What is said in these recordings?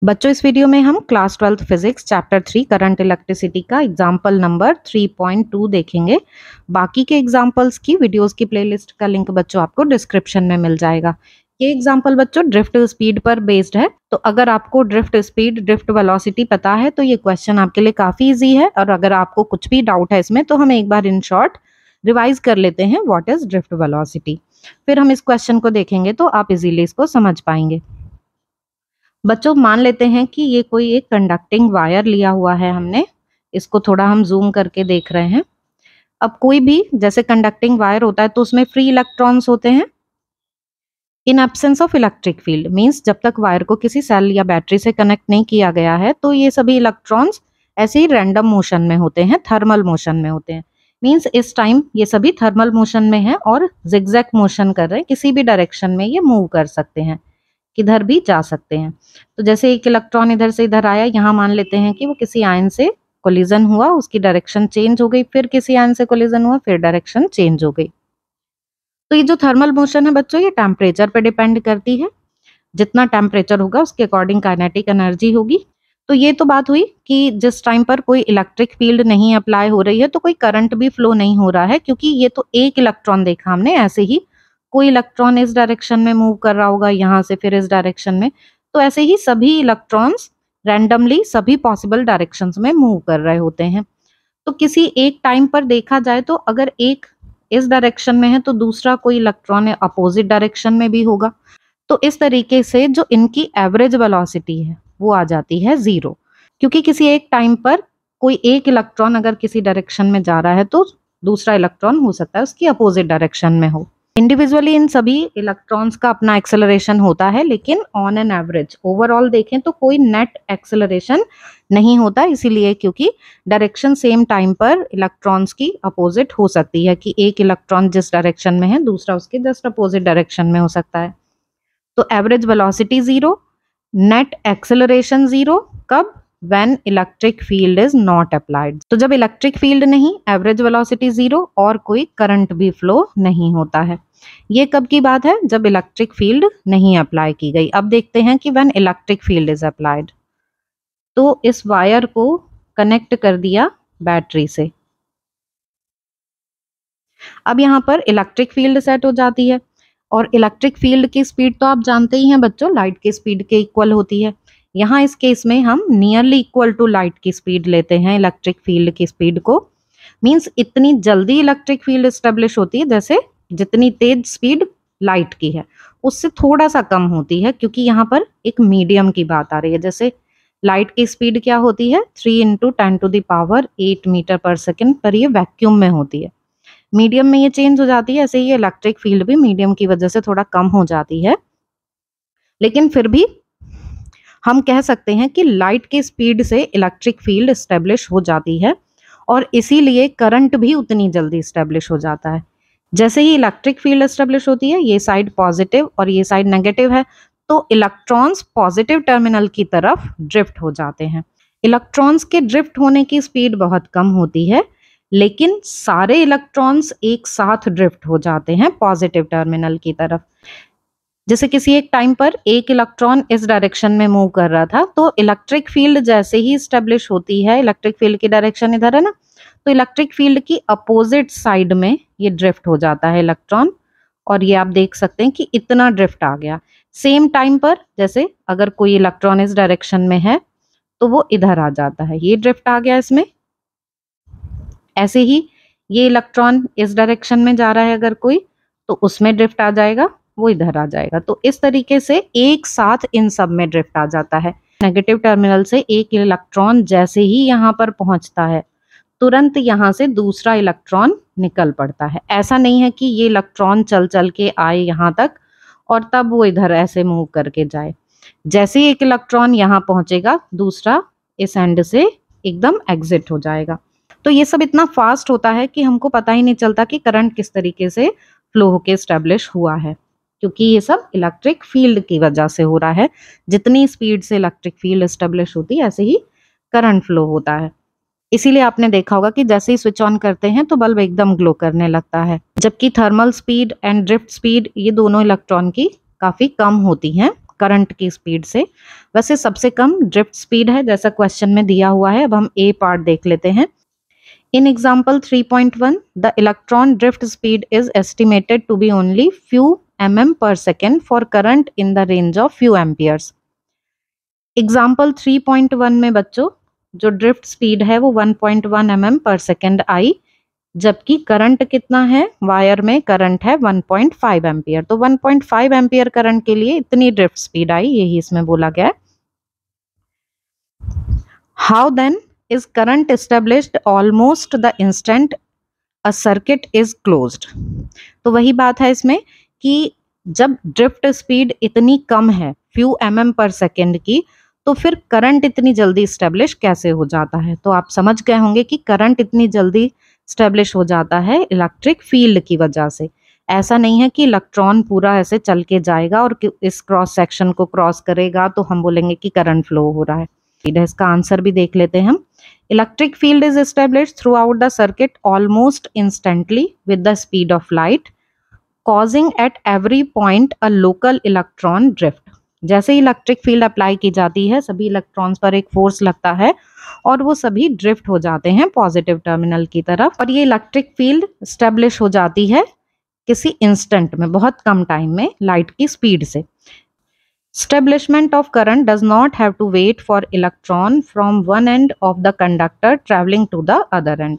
बच्चों, इस वीडियो में हम class 12th physics chapter 3 current electricity का एग्जाम्पल नंबर 3.2 देखेंगे। बाकी के एग्जाम्पल्स की वीडियोस की प्लेलिस्ट का लिंक बच्चों आपको डिस्क्रिप्शन में मिल जाएगा। ये एग्जाम्पल बच्चों ड्रिफ्ट स्पीड पर बेस्ड है, तो अगर आपको ड्रिफ्ट स्पीड ड्रिफ्ट वेलोसिटी पता है तो ये क्वेश्चन आपके लिए काफी ईजी है। और अगर आपको कुछ भी डाउट है इसमें तो हम एक बार इन शॉर्ट रिवाइज कर लेते हैं व्हाट इज ड्रिफ्ट वेलोसिटी, फिर हम इस क्वेश्चन को देखेंगे तो आप इजीली इसको समझ पाएंगे। बच्चों, मान लेते हैं कि ये कोई एक कंडक्टिंग वायर लिया हुआ है हमने, इसको थोड़ा हम जूम करके देख रहे हैं। अब कोई भी जैसे कंडक्टिंग वायर होता है तो उसमें फ्री इलेक्ट्रॉन्स होते हैं in absence of electric field. Means जब तक वायर को किसी सेल या बैटरी से कनेक्ट नहीं किया गया है तो ये सभी इलेक्ट्रॉन्स ऐसे ही रैंडम मोशन में होते हैं, थर्मल मोशन में होते हैं। मींस इस टाइम ये सभी थर्मल मोशन में है और जिगजैग मोशन कर रहे हैं, किसी भी डायरेक्शन में ये मूव कर सकते हैं, किधर भी जा सकते हैं। तो जैसे एक इलेक्ट्रॉन इधर से इधर आया, यहाँ मान लेते हैं कि वो किसी आयन से कोलिजन हुआ, उसकी डायरेक्शन चेंज हो गई, फिर किसी आयन से कोलिजन हुआ, फिर डायरेक्शन चेंज हो गई। तो ये जो थर्मल मोशन है बच्चों, ये टेम्परेचर पे डिपेंड करती है। जितना टेम्परेचर होगा उसके अकॉर्डिंग काइनेटिक एनर्जी होगी। तो ये तो बात हुई कि जिस टाइम पर कोई इलेक्ट्रिक फील्ड नहीं अप्लाई हो रही है तो कोई करंट भी फ्लो नहीं हो रहा है, क्योंकि ये तो एक इलेक्ट्रॉन देखा हमने, ऐसे ही कोई इलेक्ट्रॉन इस डायरेक्शन में मूव कर रहा होगा, यहाँ से फिर इस डायरेक्शन में, तो ऐसे ही सभी इलेक्ट्रॉन्स रैंडमली सभी पॉसिबल डायरेक्शंस में मूव कर रहे होते हैं। तो किसी एक टाइम पर देखा जाए तो अगर एक इस डायरेक्शन में है तो दूसरा कोई इलेक्ट्रॉन अपोजिट डायरेक्शन में भी होगा। तो इस तरीके से जो इनकी एवरेज वेलोसिटी है वो आ जाती है 0, क्योंकि किसी एक टाइम पर कोई एक इलेक्ट्रॉन अगर किसी डायरेक्शन में जा रहा है तो दूसरा इलेक्ट्रॉन हो सकता है उसकी अपोजिट डायरेक्शन में हो। इंडिविजुअली इन सभी इलेक्ट्रॉन्स का अपना एक्सेलरेशन होता है, लेकिन ऑन एन एवरेज ओवरऑल देखें तो कोई नेट एक्सेलरेशन नहीं होता, इसीलिए क्योंकि डायरेक्शन सेम टाइम पर इलेक्ट्रॉन्स की अपोजिट हो सकती है कि एक इलेक्ट्रॉन जिस डायरेक्शन में है दूसरा उसके जस्ट अपोजिट डायरेक्शन में हो सकता है। तो एवरेज वेलोसिटी 0, नेट एक्सेलरेशन 0, कब? When electric field is not applied. तो जब इलेक्ट्रिक फील्ड नहीं, एवरेज वेलोसिटी 0 और कोई करंट भी फ्लो नहीं होता है। ये कब की बात है? जब इलेक्ट्रिक फील्ड नहीं अप्लाई की गई। अब देखते हैं कि when electric field is applied. तो इस वायर को कनेक्ट कर दिया बैटरी से। अब यहाँ पर इलेक्ट्रिक फील्ड सेट हो जाती है, और इलेक्ट्रिक फील्ड की स्पीड तो आप जानते ही हैं बच्चों, लाइट की स्पीड के इक्वल होती है। यहाँ इस केस में हम नियरली इक्वल टू लाइट की स्पीड लेते हैं इलेक्ट्रिक फील्ड की स्पीड को। मींस इतनी जल्दी इलेक्ट्रिक फील्ड एस्टेब्लिश होती है जैसे जितनी तेज स्पीड लाइट की है उससे थोड़ा सा कम होती है, क्योंकि यहाँ पर एक मीडियम की बात आ रही है। जैसे लाइट की स्पीड क्या होती है? 3 × 10⁸ मीटर पर सेकेंड, पर ये वैक्यूम में होती है। मीडियम में ये चेंज हो जाती है, ऐसे ही इलेक्ट्रिक फील्ड भी मीडियम की वजह से थोड़ा कम हो जाती है। लेकिन फिर भी हम कह सकते हैं कि लाइट की स्पीड से इलेक्ट्रिक फील्ड एस्टेब्लिश हो जाती है, और इसीलिए करंट भी उतनी जल्दी एस्टेब्लिश हो जाता है। जैसे ही इलेक्ट्रिक फील्ड एस्टेब्लिश होती है, ये साइड पॉजिटिव और ये साइड नेगेटिव है, तो इलेक्ट्रॉन्स पॉजिटिव टर्मिनल की तरफ ड्रिफ्ट हो जाते हैं। इलेक्ट्रॉन्स के ड्रिफ्ट होने की स्पीड बहुत कम होती है, लेकिन सारे इलेक्ट्रॉन्स एक साथ ड्रिफ्ट हो जाते हैं पॉजिटिव टर्मिनल की तरफ। जैसे किसी एक टाइम पर एक इलेक्ट्रॉन इस डायरेक्शन में मूव कर रहा था, तो इलेक्ट्रिक फील्ड जैसे ही स्टेब्लिश होती है, इलेक्ट्रिक फील्ड की डायरेक्शन इधर है ना, तो इलेक्ट्रिक फील्ड की अपोजिट साइड में ये ड्रिफ्ट हो जाता है इलेक्ट्रॉन, और ये आप देख सकते हैं कि इतना ड्रिफ्ट आ गया। सेम टाइम पर जैसे अगर कोई इलेक्ट्रॉन इस डायरेक्शन में है तो वो इधर आ जाता है, ये ड्रिफ्ट आ गया इसमें। ऐसे ही ये इलेक्ट्रॉन इस डायरेक्शन में जा रहा है अगर कोई, तो उसमें ड्रिफ्ट आ जाएगा, वो इधर आ जाएगा। तो इस तरीके से एक साथ इन सब में ड्रिफ्ट आ जाता है। नेगेटिव टर्मिनल से एक इलेक्ट्रॉन जैसे ही यहाँ पर पहुंचता है, तुरंत यहाँ से दूसरा इलेक्ट्रॉन निकल पड़ता है। ऐसा नहीं है कि ये इलेक्ट्रॉन चल चल के आए यहाँ तक और तब वो इधर ऐसे मूव करके जाए। जैसे ही एक इलेक्ट्रॉन यहाँ पहुंचेगा, दूसरा इस एंड से एकदम एग्जिट हो जाएगा। तो ये सब इतना फास्ट होता है कि हमको पता ही नहीं चलता कि करंट किस तरीके से फ्लो होके एस्टेब्लिश हुआ है, क्योंकि ये सब इलेक्ट्रिक फील्ड की वजह से हो रहा है। जितनी स्पीड से इलेक्ट्रिक फील्ड एस्टेब्लिश होती है ऐसे ही करंट फ्लो होता है। इसीलिए आपने देखा होगा कि जैसे ही स्विच ऑन करते हैं तो बल्ब एकदम ग्लो करने लगता है, जबकि thermal speed and drift speed ये दोनों इलेक्ट्रॉन की काफी कम होती हैं करंट की स्पीड से। वैसे सबसे कम ड्रिफ्ट स्पीड है जैसा क्वेश्चन में दिया हुआ है। अब हम ए पार्ट देख लेते हैं। In example 3.1, the electron drift speed is estimated to be only few mm per second for current in the range of few amperes. Example 3.1 में बच्चों जो ड्रिफ्ट स्पीड है वो 1.1 mm per second आई, जबकि करंट कितना है, वायर में current है 1.5 एम्पियर। तो 1.5 एम्पियर करंट के लिए इतनी ड्रिफ्ट स्पीड आई, यही इसमें बोला गया है। How then is current established almost the instant a circuit is closed? तो वही बात है इसमें कि जब ड्रिफ्ट स्पीड इतनी कम है few mm per second की, तो फिर करंट इतनी जल्दी स्टेब्लिश कैसे हो जाता है। तो आप समझ गए होंगे कि करंट इतनी जल्दी स्टेब्लिश हो जाता है इलेक्ट्रिक फील्ड की वजह से। ऐसा नहीं है कि इलेक्ट्रॉन पूरा ऐसे चल के जाएगा और इस क्रॉस सेक्शन को क्रॉस करेगा तो हम बोलेंगे कि करंट फ्लो हो रहा है। इसका आंसर भी देख लेते हैं हम। Electric field is established through out the circuit almost instantly with the speed of light, causing at every point a local electron drift. जैसे ही इलेक्ट्रिक फील्ड अप्लाई की जाती है, सभी इलेक्ट्रॉन्स पर एक फोर्स लगता है और वो सभी ड्रिफ्ट हो जाते हैं पॉजिटिव टर्मिनल की तरफ, और ये इलेक्ट्रिक फील्ड स्टेब्लिश हो जाती है किसी इंस्टेंट में, बहुत कम टाइम में, लाइट की स्पीड से। Establishment of current does not have to wait for electron from one end of the conductor traveling to the other end.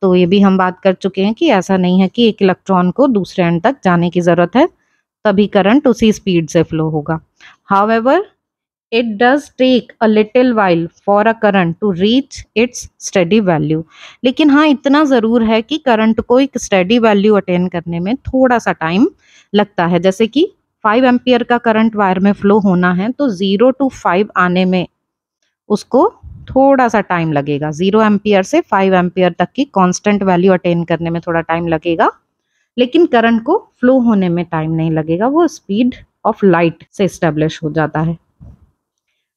तो ये भी हम बात कर चुके हैं कि ऐसा नहीं है कि एक इलेक्ट्रॉन को दूसरे एंड तक जाने की जरूरत है तभी करंट उसी स्पीड से फ्लो होगा। However, it does take a little while for a current to reach its steady value. लेकिन हाँ, इतना जरूर है कि करंट को एक स्टेडी वैल्यू अटेन करने में थोड़ा सा टाइम लगता है। जैसे कि 5 एम्पियर का करंट वायर में फ्लो होना है तो 0 to 5 आने में उसको थोड़ा सा टाइम लगेगा। 0 एम्पियर से 5 एम्पियर तक की कांस्टेंट वैल्यू अटेन करने में थोड़ा टाइम लगेगा, लेकिन करंट को फ्लो होने में टाइम नहीं लगेगा, वो स्पीड ऑफ लाइट से एस्टेब्लिश हो जाता है।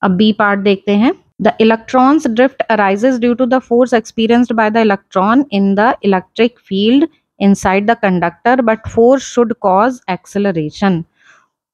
अब बी पार्ट देखते हैं। The electrons drift arises due to the force experienced by the electron in the electric field inside the conductor, but force should cause acceleration.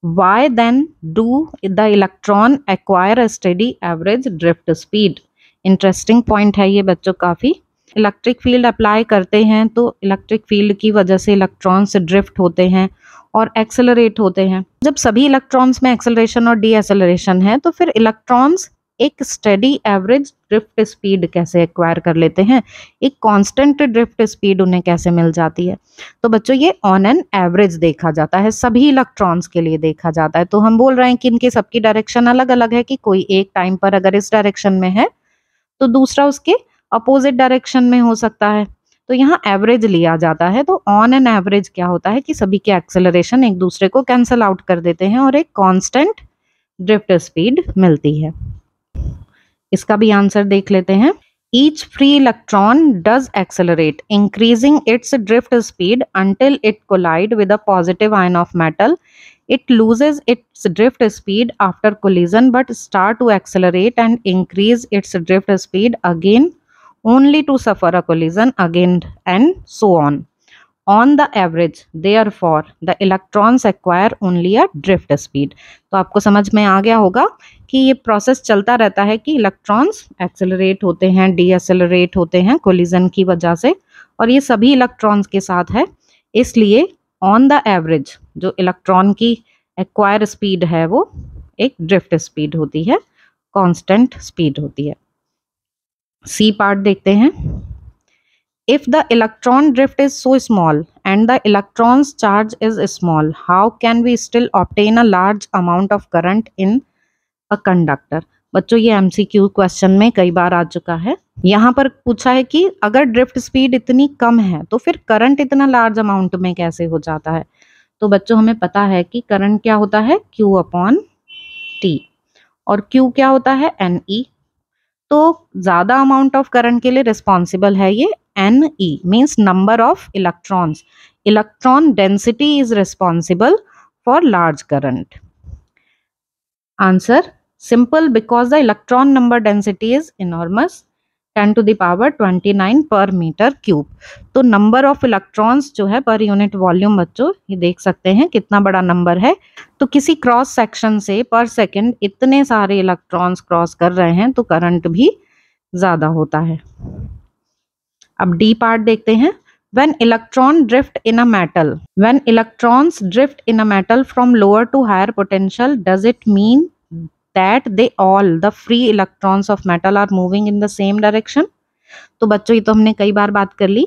Why then do the electron acquire a steady average drift speed? Interesting point है ये बच्चों काफी। Electric field apply करते हैं तो electric field की वजह से इलेक्ट्रॉन्स ड्रिफ्ट होते हैं और एक्सेलरेट होते हैं। जब सभी इलेक्ट्रॉन्स में एक्सेलरेशन और डी एक्सेलरेशन है तो फिर इलेक्ट्रॉन्स एक स्टेडी एवरेज ड्रिफ्ट स्पीड कैसे एक्वायर कर लेते हैं, एक कांस्टेंट ड्रिफ्ट स्पीड उन्हें कैसे मिल जाती है। तो बच्चों ये ऑन एन एवरेज देखा जाता है, सभी इलेक्ट्रॉन्स के लिए देखा जाता है। तो हम बोल रहे हैं कि इनकी सबकी डायरेक्शन अलग अलग है, कि कोई एक टाइम पर अगर इस डायरेक्शन में है तो दूसरा उसके अपोजिट डायरेक्शन में हो सकता है। तो यहाँ एवरेज लिया जाता है। तो ऑन एन एवरेज क्या होता है कि सभी के एक्सेलरेशन एक दूसरे को कैंसल आउट कर देते हैं और एक कांस्टेंट ड्रिफ्ट स्पीड मिलती है। इसका भी आंसर देख लेते हैं। Each free electron does accelerate, increasing its drift speed until it collide with a positive ion of metal. It loses its drift speed after collision but start to accelerate and increase its drift speed again only to suffer a collision again and so on. On the average, therefore, the electrons acquire only a drift speed. तो आपको समझ में आ गया होगा कि ये process चलता रहता है कि इलेक्ट्रॉन्स एक्सेलरेट होते हैं, डी एक्सेलरेट होते हैं कोलिजन की वजह से, और ये सभी इलेक्ट्रॉन्स के साथ है। इसलिए ऑन द एवरेज जो इलेक्ट्रॉन की एक्वायर स्पीड है वो एक ड्रिफ्ट स्पीड होती है, कांस्टेंट स्पीड होती है। सी पार्ट देखते हैं। If the electron drift is so small and the electron's charge is small, how can we still obtain a large amount of current in a conductor? बच्चों ये MCQ question में कई बार आ चुका है। यहाँ पर पूछा है कि अगर ड्रिफ्ट स्पीड इतनी कम है तो फिर करंट इतना लार्ज अमाउंट में कैसे हो जाता है। तो बच्चों हमें पता है कि करंट क्या होता है, Q/T, और Q क्या होता है, NE। तो ज्यादा अमाउंट ऑफ करंट के लिए रिस्पॉन्सिबल है ये NE, means number of electrons. Electron density is responsible for large current. Answer simple, because the electron number density is enormous. 10⁻29 पर मीटर क्यूब। तो नंबर ऑफ इलेक्ट्रॉन्स जो है पर यूनिट वॉल्यूम बच्चों ये देख सकते हैं कितना बड़ा नंबर है। तो किसी क्रॉस सेक्शन से पर सेकंड इतने सारे इलेक्ट्रॉन्स क्रॉस कर रहे हैं तो करंट भी ज्यादा होता है। अब डी पार्ट देखते हैं। When electrons drift in a metal from lower to higher potential, does it mean that the free electrons of metal are moving in the same direction? तो बच्चों ये तो हमने कई बार बात कर ली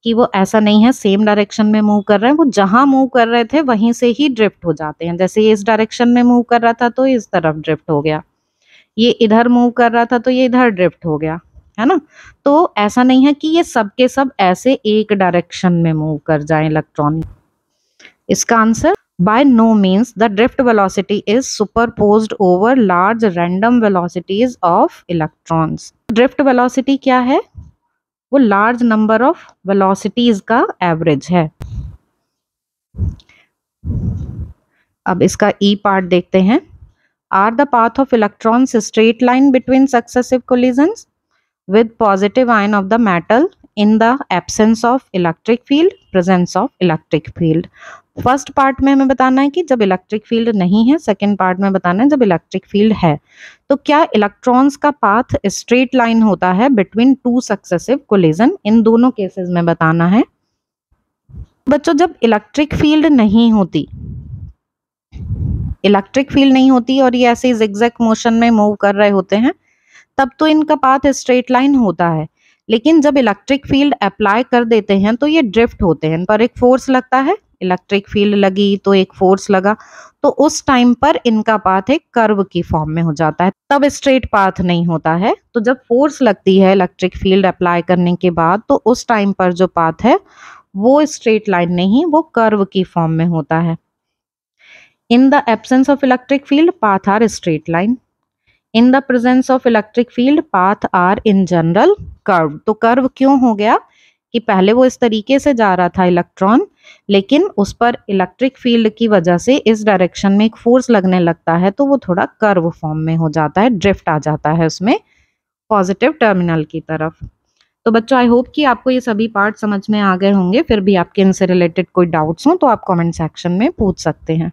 कि वो ऐसा नहीं है सेम डायरेक्शन में मूव कर रहे हैं, वो जहां मूव कर रहे थे वहीं से ही ड्रिफ्ट हो जाते हैं। जैसे ये इस डायरेक्शन में मूव कर रहा था तो इस तरफ ड्रिफ्ट हो गया, ये इधर मूव कर रहा था तो ये इधर ड्रिफ्ट हो गया, है ना। तो ऐसा नहीं है कि ये सब के सब ऐसे एक डायरेक्शन में मूव कर जाएं इलेक्ट्रॉन। इसका answer by no means the drift velocity is superposed over large random velocities of electrons. Drift velocity क्या है? वो लार्ज नंबर ऑफ वेलोसिटीज का एवरेज है। अब इसका ई पार्ट देखते हैं। Are the path of electrons straight line between successive collisions with positive ion of the metal in the absence of electric field, presence of electric field। First part में हमें बताना है कि जब इलेक्ट्रिक फील्ड नहीं है, सेकेंड पार्ट में बताना है जब इलेक्ट्रिक फील्ड है। तो क्या इलेक्ट्रॉन्स का पाथ स्ट्रेट लाइन होता है बिटवीन टू सक्सेसिव कोलिजन? इन दोनों केसेस में बताना है। बच्चों जब इलेक्ट्रिक फील्ड नहीं होती और ये ऐसे जिगजैग मोशन में मूव कर रहे होते हैं तब तो इनका पाथ स्ट्रेट लाइन होता है। लेकिन जब इलेक्ट्रिक फील्ड अप्लाई कर देते हैं तो ये ड्रिफ्ट होते हैं, पर एक फोर्स लगता है, इलेक्ट्रिक फील्ड लगी तो एक फोर्स लगा, तो उस टाइम पर इनका पाथ एक कर्व की फॉर्म में हो जाता है, तब स्ट्रेट पाथ नहीं होता है। तो जब फोर्स लगती है इलेक्ट्रिक फील्ड अप्लाई करने के बाद तो उस टाइम पर जो पाथ है वो स्ट्रेट लाइन नहीं, वो कर्व की फॉर्म में होता है। In the absence of electric field path are straight line, in the presence of electric field path are in general curve. तो कर्व क्यों हो गया कि पहले वो इस तरीके से जा रहा था इलेक्ट्रॉन, लेकिन उस पर इलेक्ट्रिक फील्ड की वजह से इस डायरेक्शन में एक फोर्स लगने लगता है तो वो थोड़ा कर्व फॉर्म में हो जाता है, ड्रिफ्ट आ जाता है उसमें पॉजिटिव टर्मिनल की तरफ। तो बच्चों आई होप कि आपको ये सभी पार्ट समझ में आ गए होंगे। फिर भी आपके इनसे रिलेटेड कोई डाउट्स हो तो आप कमेंट सेक्शन में पूछ सकते हैं।